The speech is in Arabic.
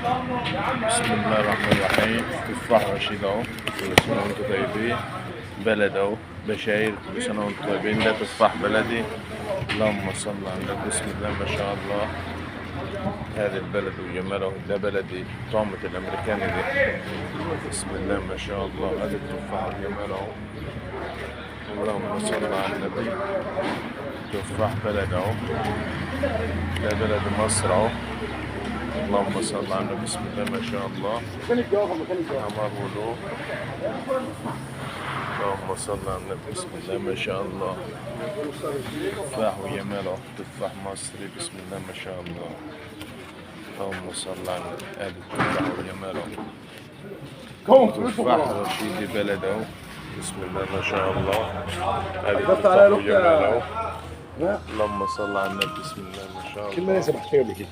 بسم الله الرحمن الرحيم. تفاح رشيد اهو، كل سنة وانتم طيبين. بلد اهو، بشاير، كل سنة وانتم طيبين. ده تفاح بلدي. اللهم صل على النبي. بسم الله ما شاء الله. هذا البلد وجماله. ده بلدي طعمة الامريكاني دي. بسم الله ما شاء الله. هذا التفاح وجماله. اللهم صل على النبي. تفاح بلد اهو. ده بلد مصر اهو. اللهم صل على النبي. بسم الله ما شاء الله. عمر ولو. اللهم صل على النبي. بسم الله ما شاء الله. تفاح وجماله. تفاح مصري. بسم الله ما شاء الله. اللهم صل على النبي. ادي التفاح وجماله. تفاح رشيدي بلده. بسم الله ما شاء الله. ادي التفاح وجماله. اللهم صل على النبي. بسم الله ما شاء الله.